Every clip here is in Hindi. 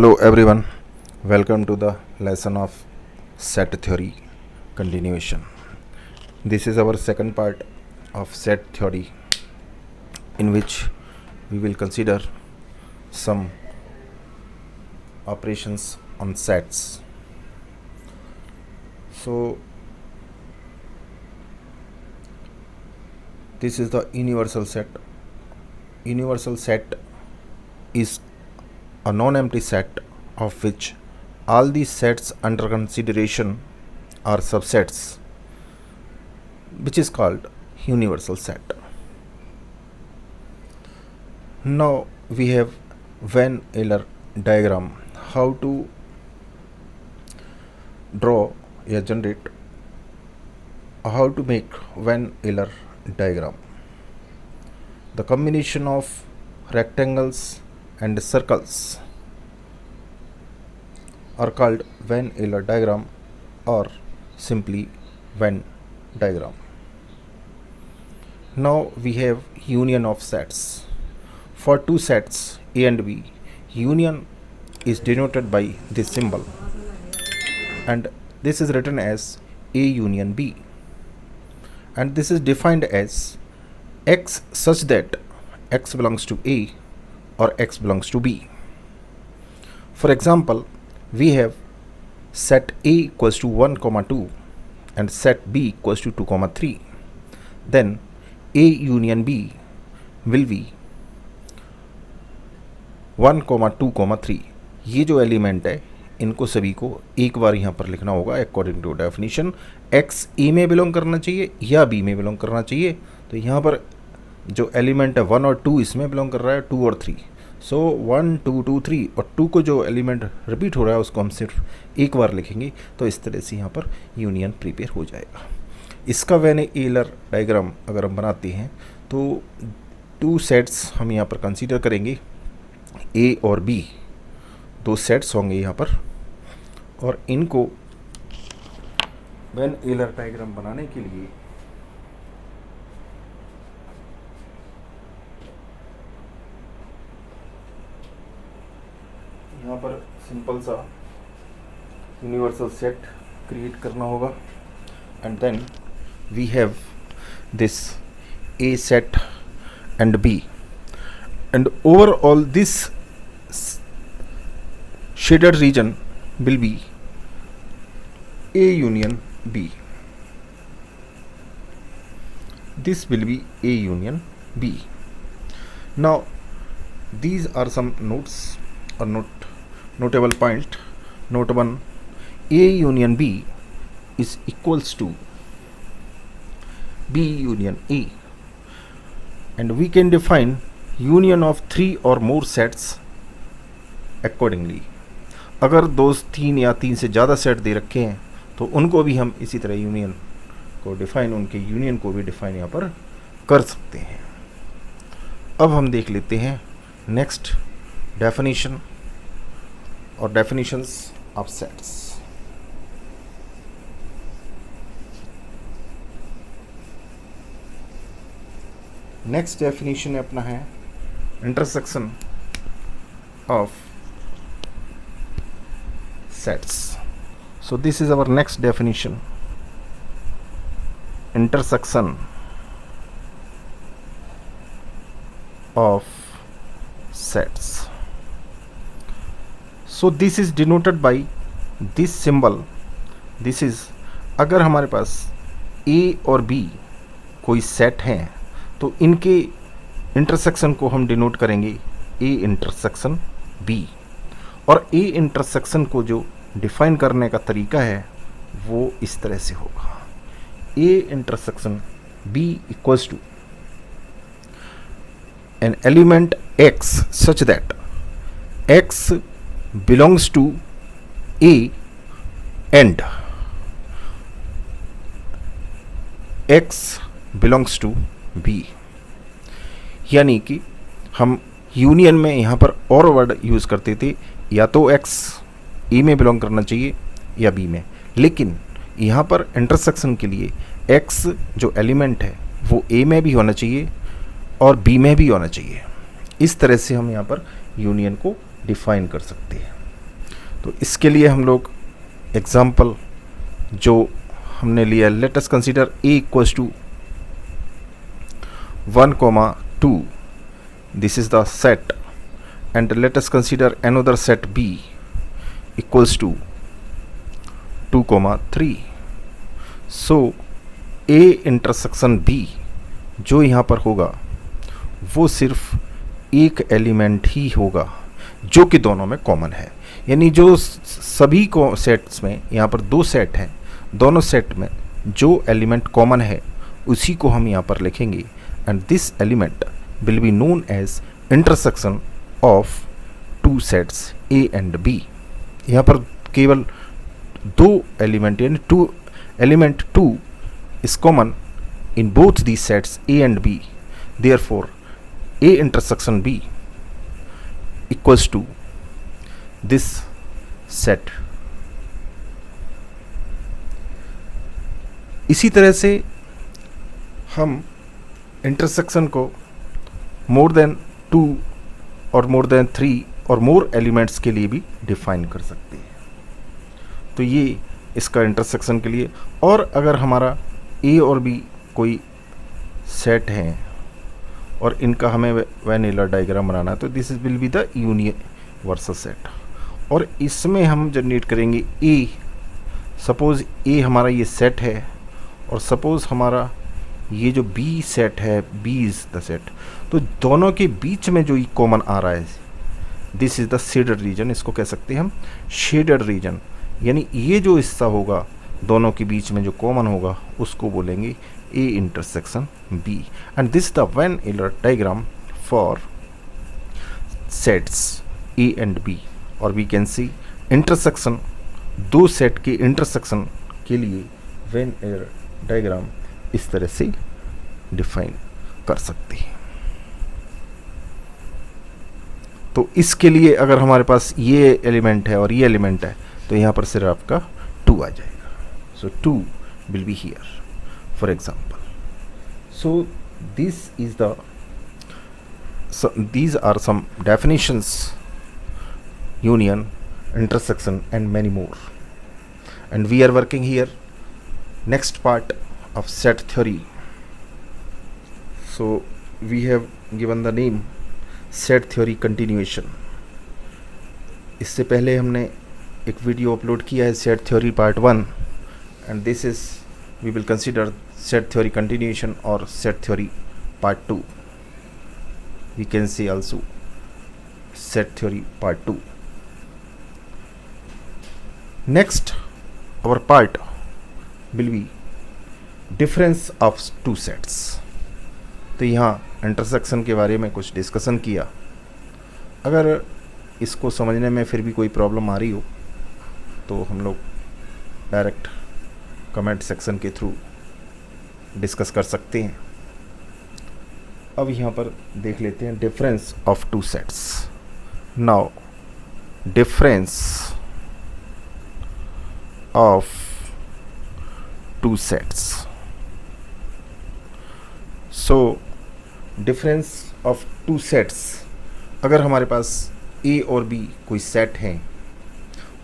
Hello everyone, welcome to the lesson of set theory continuation. This is our second part of set theory, in which we will consider some operations on sets. So this is the universal set. Universal set is a non-empty set of which all the sets under consideration are subsets, which is called universal set. Now we have Van Euler diagram. How to draw or generate, how to make Van Euler diagram. The combination of rectangles and circles are called Van Euler diagram or simply Venn diagram. Now we have union of sets. For two sets A and B, union is denoted by this symbol, and this is written as A union B, and this is defined as X such that X belongs to A or X belongs to B. For example, we have set A equals to 1, 2 and set B equals to 2, 3. Then A union B will be 1, 2, 3. ये जो एलिमेंट है इनको सभी को एक बार यहाँ पर लिखना होगा according to definition. X A में बिलोंग करना चाहिए या B में बिलोंग करना चाहिए. तो यहाँ पर जो एलिमेंट है 1 और 2 इसमें बिलोंग कर रहा है 2 और 3. सो 1, 2, 2, 3 और 2 को जो एलिमेंट रिपीट हो रहा है उसको हम सिर्फ एक बार लिखेंगे. तो इस तरह से यहाँ पर यूनियन प्रिपेयर हो जाएगा. इसका वैन यूलर डायग्राम अगर हम बनाते हैं तो टू सेट्स हम यहाँ पर कंसीडर करेंगे. ए और बी दो सेट्स होंगे यहाँ पर, और इनको वैन यूलर डायग्राम बनाने के लिए यहाँ पर सिंपल सा यूनिवर्सल सेट क्रिएट करना होगा. And then we have this A set and B, and overall this shaded region will be A union B. This will be A union B. Now these are some notes or notable point. Note 1, A union B is equals to B union A, and we can define union of 3 or more sets accordingly. अगर 2, 3 या 3 से ज़्यादा सेट दे रखे हैं तो उनको भी हम इसी तरह यूनियन को डिफाइन, उनके यूनियन को भी डिफाइन यहाँ पर कर सकते हैं. अब हम देख लेते हैं नेक्स्ट डेफिनेशन और definitions of sets. Next definition अपना है intersection of sets. So this is our next definition, intersection of sets. So this is denoted by this symbol. This is, अगर हमारे पास A और B कोई सेट हैं तो इनके इंटरसेक्शन को हम डिनोट करेंगे A इंटरसेक्शन B, और A इंटरसेक्शन को जो डिफाइन करने का तरीका है वो इस तरह से होगा. A intersection B equals to an element X such that X belongs to A and X belongs to B. यानी कि हम यूनियन में यहाँ पर और वर्ड यूज़ करते थे, या तो X A में बिलोंग करना चाहिए या B में, लेकिन यहाँ पर इंटरसेक्शन के लिए X जो एलिमेंट है वो A में भी होना चाहिए और B में भी होना चाहिए. इस तरह से हम यहाँ पर यूनियन को डिफाइन कर सकते हैं. तो इसके लिए हम लोग एग्जाम्पल जो हमने लिया, let us consider a equals to 1,2, this is the set, and let us consider another set b equals to 2,3. So a intersection b जो यहाँ पर होगा वो सिर्फ एक एलिमेंट ही होगा जो कि दोनों में कॉमन है। यानी जो सभी को सेट्स में, यहाँ पर दो सेट हैं, दोनों सेट में जो एलिमेंट कॉमन है उसी को हम यहाँ पर लिखेंगे, and this element will be known as intersection of two sets a and b। यहाँ पर केवल दो एलिमेंट यानी element 2 is common in both these sets a and b, therefore a intersection b equals to this set। इसी तरह से हम इंटरसेक्शन को मोर देन 2 और मोर देन 3 और मोर एलिमेंट्स के लिए भी डिफाइन कर सकते हैं। तो ये इसका इंटरसेक्शन के लिए। और अगर हमारा ए और बी कोई सेट हैं और इनका हमें वेन टेलर डायग्राम बनाना है, तो this will be the universal set, और इसमें हम जनरेट करेंगे ए। सपोज़ ए हमारा ये सेट है और सपोज़ हमारा ये जो बी सेट है, बी इज़ द सेट, तो दोनों के बीच में जो ये कॉमन आ रहा है, this is the shaded region, इसको कह सकते हैं हम शेडेड रीजन। यानी ये जो हिस्सा होगा दोनों के बीच में जो कॉमन होगा उसको बोलेंगे A intersection B, and this the Venn Euler diagram for sets A and B. और वी कैन सी इंटरसेक्शन, दो सेट के इंटरसेक्शन के लिए वेन टेलर डायग्राम इस तरह से डिफाइन कर सकते हैं। तो इसके लिए अगर हमारे पास ये एलिमेंट है और ये एलिमेंट है तो यहाँ पर सिर्फ आपका 2 आ जाएगा। So 2 will be here, for example. So these are some definitions, union, intersection, and many more. And we are working here next part of set theory. So we have given the name set theory continuation. इससे पहले हमने एक वीडियो अपलोड किया है set theory part 1, and this is we will consider set theory continuation or set theory part 2. We can see also set theory part 2. Next our part will be difference of two sets. तो यहाँ इंटरसेक्शन के बारे में कुछ डिस्कशन किया। अगर इसको समझने में फिर भी कोई प्रॉब्लम आ रही हो तो हम लोग डायरेक्ट कमेंट सेक्शन के थ्रू डिस्कस कर सकते हैं। अब यहाँ पर देख लेते हैं difference of two sets. Now difference of two sets. So difference of two sets, अगर हमारे पास ए और बी कोई सेट हैं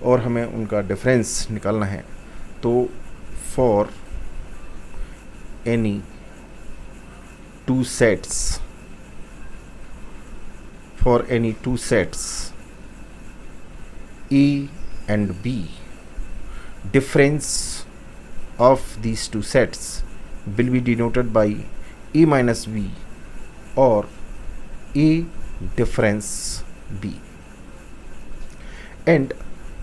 और हमें उनका डिफरेंस निकालना है, तो for any two sets A and B, difference of these two sets will be denoted by A minus B or A difference B, and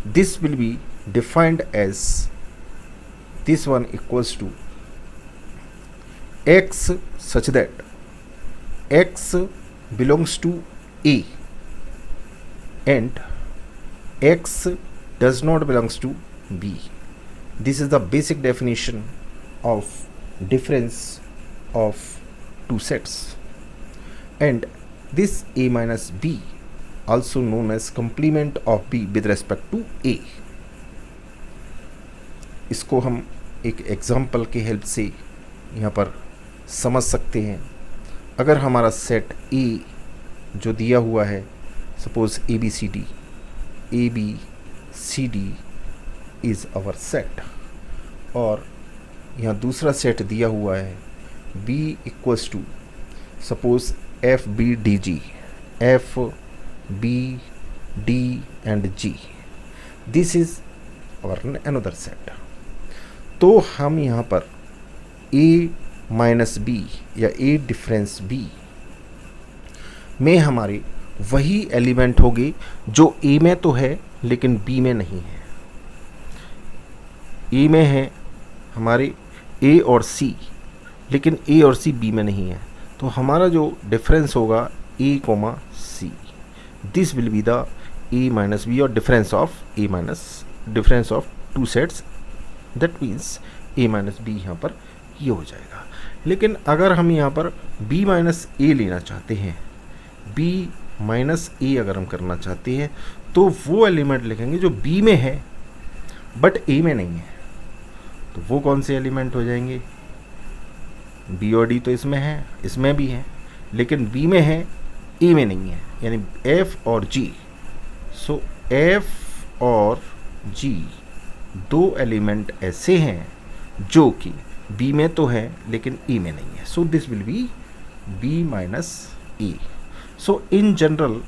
this will be defined as this one equals to x such that x belongs to A and x does not belongs to B. This is the basic definition of difference of two sets, and this A minus B also known as complement of B with respect to A. इसको हम एक एग्जाम्पल के हेल्प से यहाँ पर समझ सकते हैं। अगर हमारा सेट ए जो दिया हुआ है, suppose A B C D, A B C D is our set. और यहाँ दूसरा सेट दिया हुआ है B equals to suppose F B D G, F B D and G, this is our another set. तो हम यहाँ पर A माइनस बी या A डिफरेंस B में हमारी वही एलिमेंट होगी जो A में तो है लेकिन B में नहीं है। A में है हमारे A और C, लेकिन A और C B में नहीं है। तो हमारा जो डिफरेंस होगा A, C, this will be the A minus B और difference of two sets, that means A minus B यहाँ पर ये हो जाएगा। लेकिन अगर हम यहाँ पर B माइनस ए लेना चाहते हैं, B माइनस ए अगर हम करना चाहते हैं तो वो एलिमेंट लिखेंगे जो B में है बट A में नहीं है। तो वो कौन से एलिमेंट हो जाएंगे? B और D तो इसमें है, इसमें भी है, लेकिन B में है, A में नहीं है, यानी F और G। सो F और G दो एलिमेंट ऐसे हैं जो कि B में तो है लेकिन A में नहीं है। So this will be B minus A। So in general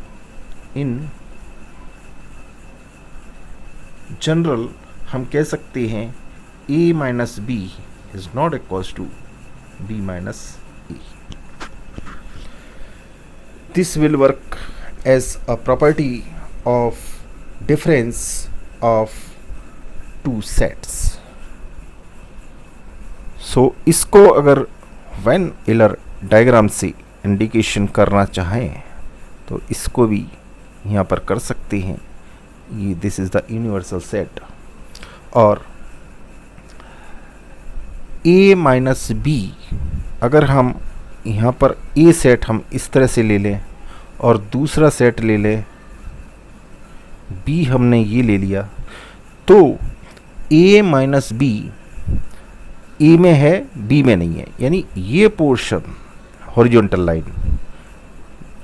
हम कह सकते हैं A minus B is not equals to B minus A। This will work as a property of difference of two sets. So इसको अगर वेन ईलर डायग्राम से इंडिकेशन करना चाहें तो इसको भी यहाँ पर कर सकते हैं। ये this is the universal set और A माइनस बी, अगर हम यहाँ पर A सेट हम इस तरह से ले लें और दूसरा सेट ले लें B, हमने ये ले लिया, तो A माइनस बी A में है B में नहीं है, यानी ये portion horizontal line,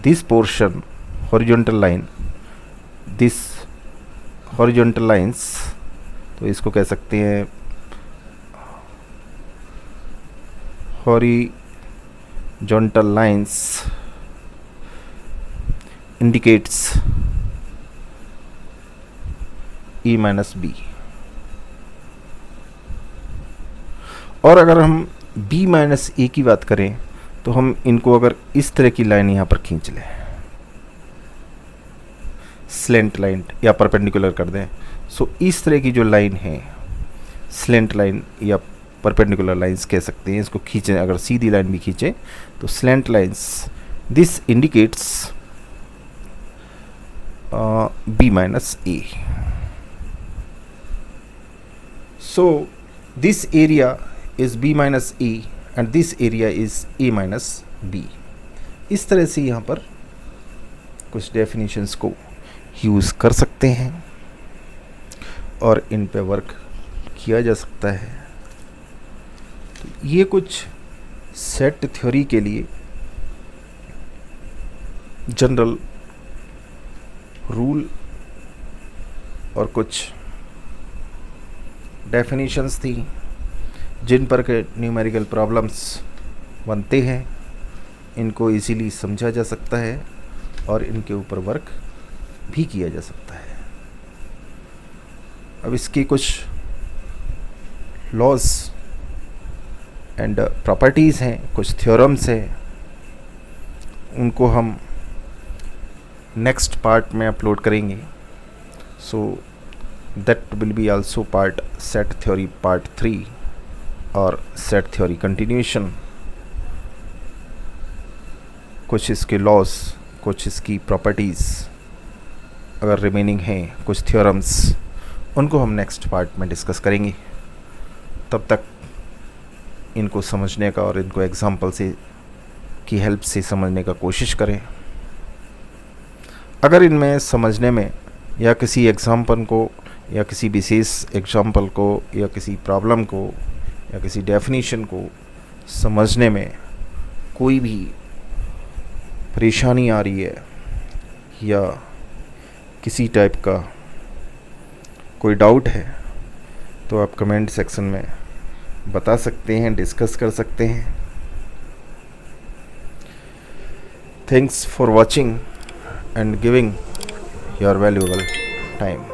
this portion horizontal line, this horizontal lines, तो इसको कह सकते हैं horizontal lines indicates E minus B. और अगर हम B माइनस ए की बात करें तो हम इनको अगर इस तरह की लाइन यहाँ पर खींच लें, स्लेंट लाइन या परपेंडिकुलर कर दें, सो इस तरह की जो लाइन है स्लेंट लाइन या परपेंडिकुलर लाइंस कह सकते हैं, इसको खींचें, अगर सीधी लाइन भी खींचें तो slant lines, this indicates B minus A. So this area is B minus A and this area is A minus B। इस तरह से यहाँ पर कुछ डेफिनेशंस को यूज़ कर सकते हैं और इन पे वर्क किया जा सकता है। तो ये कुछ सेट थ्योरी के लिए जनरल रूल और कुछ डेफिनेशंस थी जिन पर के न्यूमेरिकल प्रॉब्लम्स बनते हैं। इनको इजीली समझा जा सकता है और इनके ऊपर वर्क भी किया जा सकता है। अब इसकी कुछ लॉज एंड प्रॉपर्टीज़ हैं, कुछ थ्योरम्स हैं, उनको हम नेक्स्ट पार्ट में अपलोड करेंगे। So that will be also part set theory part 3 और सेट थ्योरी कंटिन्यूएशन। कुछ इसके लॉज, कुछ इसकी प्रॉपर्टीज़ अगर रिमेनिंग हैं, कुछ थ्योरम्स, उनको हम नेक्स्ट पार्ट में डिस्कस करेंगे। तब तक इनको समझने का और इनको एग्जाम्पल से की हेल्प से समझने का कोशिश करें। अगर इनमें समझने में या किसी एग्जाम्पल को या किसी विशेष एग्जाम्पल को या किसी प्रॉब्लम को या किसी डेफिनेशन को समझने में कोई भी परेशानी आ रही है या किसी टाइप का कोई डाउट है तो आप कमेंट सेक्शन में बता सकते हैं, डिस्कस कर सकते हैं। Thanks for watching and giving your valuable time.